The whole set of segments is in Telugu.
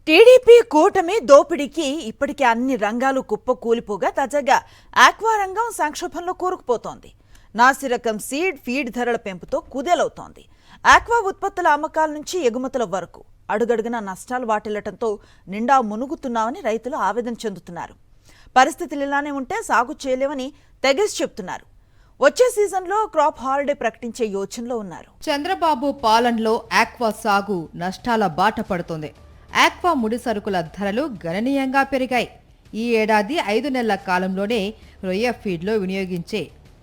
టీడీపీ కూటమి దోపిడీకి ఇప్పటికే అన్ని రంగాలు కుప్పకూలిపోగా తాజాగా ఆక్వా రంగం సంక్షోభంలో కూరుకుపోతోంది. నాసిరకం సీడ్ ఫీడ్ ధరల పెంపుతో కుదేలవుతోంది. ఆక్వా ఉత్పత్తుల అమ్మకాల నుంచి ఎగుమతుల వరకు అడుగడుగున నష్టాలు వాటిల్లటంతో నిండా మునుగుతున్నామని రైతులు ఆవేదన చెందుతున్నారు. పరిస్థితులు ఇలానే ఉంటే సాగు చేయలేమని తెగేసి చెప్తున్నారు. వచ్చే సీజన్లో క్రాప్ హాలిడే ప్రకటించే యోచనలో ఉన్నారు. చంద్రబాబు పాలనలో ఆక్వా సాగు నష్టాల బాట పడుతుంది. ఆక్వా ముడి సరుకుల ధరలు గణనీయంగా పెరిగాయి. ఈ ఏడాది 5 నెలల కాలంలోనే రొయ్య ఫీడ్లో వినియోగించే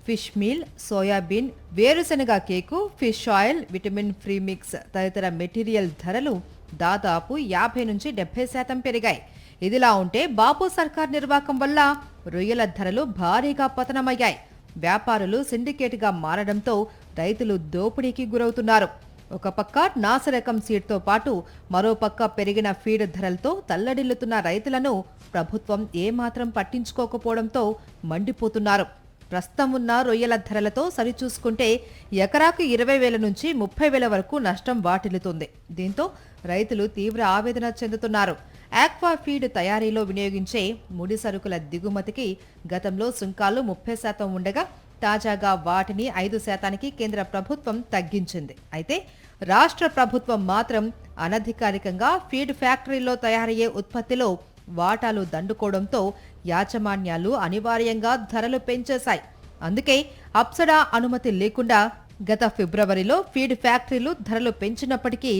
ఫిష్ మీల్, సోయాబీన్, వేరుశెనగ cake, fish oil, vitamin free mix తదితర మెటీరియల్ ధరలు దాదాపు 50 నుంచి 70% పెరిగాయి. ఇదిలా ఉంటే బాబు సర్కార్ నిర్వాకం వల్ల రొయ్యల ధరలు భారీగా పతనమయ్యాయి. వ్యాపారులు సిండికేట్గా మారడంతో రైతులు దోపిడీకి గురవుతున్నారు. ఒక పక్క నాసిరకం సీడ్తో పాటు మరోపక్క పెరిగిన ఫీడ్ ధరలతో తల్లడిల్లుతున్న రైతులను ప్రభుత్వం ఏమాత్రం పట్టించుకోకపోవడంతో మండిపోతున్నారు. ప్రస్తుతం ఉన్న రొయ్యల ధరలతో సరిచూసుకుంటే ఎకరాకు 20,000 నుంచి 30,000 వరకు నష్టం వాటిల్లుతుంది. దీంతో రైతులు తీవ్ర ఆవేదన చెందుతున్నారు. ఆక్వా ఫీడ్ తయారీలో వినియోగించే ముడి సరుకుల దిగుమతికి గతంలో సుంకాలు 30% ఉండగా తాజాగా వాటిని 5%కి కేంద్ర ప్రభుత్వం తగ్గించింది. అయితే రాష్ట్ర ప్రభుత్వం మాత్రం అనధికారికంగా ఫీడ్ ఫ్యాక్టరీలో తయారయ్యే ఉత్పత్తిలో వాటాలు దండుకోవడంతో యాజమాన్యాలు అనివార్యంగా ధరలు పెంచేశాయి. అందుకే అప్సడా అనుమతి లేకుండా గత ఫిబ్రవరిలో ఫీడ్ ఫ్యాక్టరీలు ధరలు పెంచినప్పటికీ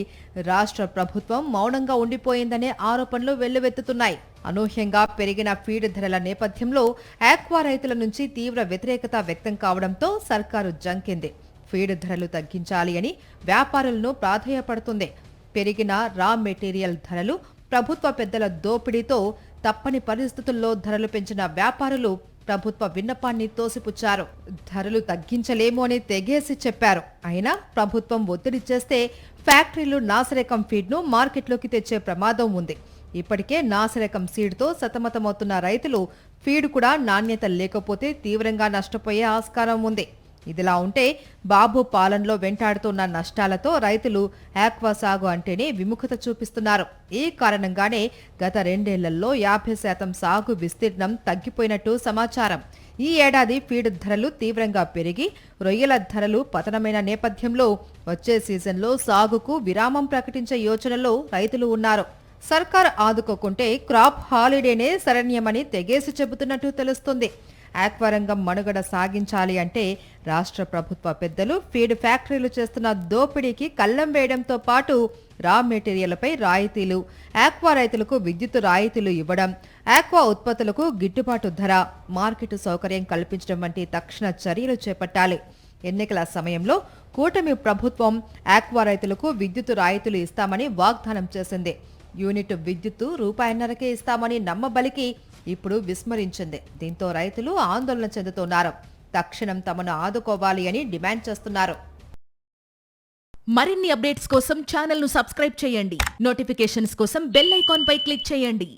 రాష్ట్ర ప్రభుత్వం మౌనంగా ఉండిపోయిందనే ఆరోపణలు వెల్లువెత్తుతున్నాయి. అనూహ్యంగా పెరిగిన ఫీడ్ ధరల నేపథ్యంలో ఆక్వా రైతుల నుంచి తీవ్ర వ్యతిరేకత వ్యక్తం కావడంతో సర్కారు జంకింది. ఫీడ్ ధరలు తగ్గించాలి అని వ్యాపారులను ప్రాధేయపడుతుంది. పెరిగిన రా మెటీరియల్ ధరలు, ప్రభుత్వ పెద్దల దోపిడీతో తప్పని పరిస్థితుల్లో ధరలు పెంచిన వ్యాపారులు ప్రభుత్వ విన్నపాన్ని తోసిపుచ్చారు. ధరలు తగ్గించలేము అని తెగేసి చెప్పారు. అయినా ప్రభుత్వం ఒత్తిడి చేస్తే ఫ్యాక్టరీలు నాసిరకం ఫీడ్ను మార్కెట్లోకి తెచ్చే ప్రమాదం ఉంది. ఇప్పటికే నాసిరకం సీడ్తో సతమతమవుతున్న రైతులు ఫీడ్ కూడా నాణ్యత లేకపోతే తీవ్రంగా నష్టపోయే ఆస్కారం ఉంది. ఇదిలా ఉంటే బాబు పాలనలో వెంటాడుతున్న నష్టాలతో రైతులు ఆక్వా సాగు అంటేనే విముఖత చూపిస్తున్నారు. ఈ కారణంగానే గత 2 ఏళ్లలో 50% సాగు విస్తీర్ణం తగ్గిపోయినట్టు సమాచారం. ఈ ఏడాది ఫీడ్ ధరలు తీవ్రంగా పెరిగి రొయ్యల ధరలు పతనమైన నేపథ్యంలో వచ్చే సీజన్లో సాగుకు విరామం ప్రకటించే యోచనలో రైతులు ఉన్నారు. సర్కార్ ఆదుకోకుంటే క్రాప్ హాలిడేనే శరణ్యమని తెగేసి చెబుతున్నట్టు తెలుస్తుంది. ఆక్వా రంగం మనుగడ సాగించాలి అంటే రాష్ట్ర ప్రభుత్వ పెద్దలు ఫీడ్ ఫ్యాక్టరీలు చేస్తున్న దోపిడీకి కళ్లెం వేయడంతో పాటు రా మెటీరియల్పై రాయితీలు, ఆక్వా రైతులకు విద్యుత్ రాయితీలు ఇవ్వడం, ఆక్వా ఉత్పత్తులకు గిట్టుబాటు ధర, మార్కెట్ సౌకర్యం కల్పించడం వంటి తక్షణ చర్యలు చేపట్టాలి. ఎన్నికల సమయంలో కూటమి ప్రభుత్వం ఆక్వా రైతులకు విద్యుత్ రాయితీలు ఇస్తామని వాగ్దానం చేసింది. యూనిట్ విద్యుత్తు ₹1.5కే ఇస్తామని నమ్మబలికి ఇప్పుడు విస్మరించింది. దీంతో రైతులు ఆందోళన చెందుతున్నారు. తక్షణం తమను ఆదుకోవాలి అని డిమాండ్ చేస్తున్నారు. మరిన్ని అప్డేట్స్ కోసం ఛానల్ ను సబ్స్క్రైబ్ చేయండి. నోటిఫికేషన్స్ కోసం బెల్ ఐకాన్ పై క్లిక్ చేయండి.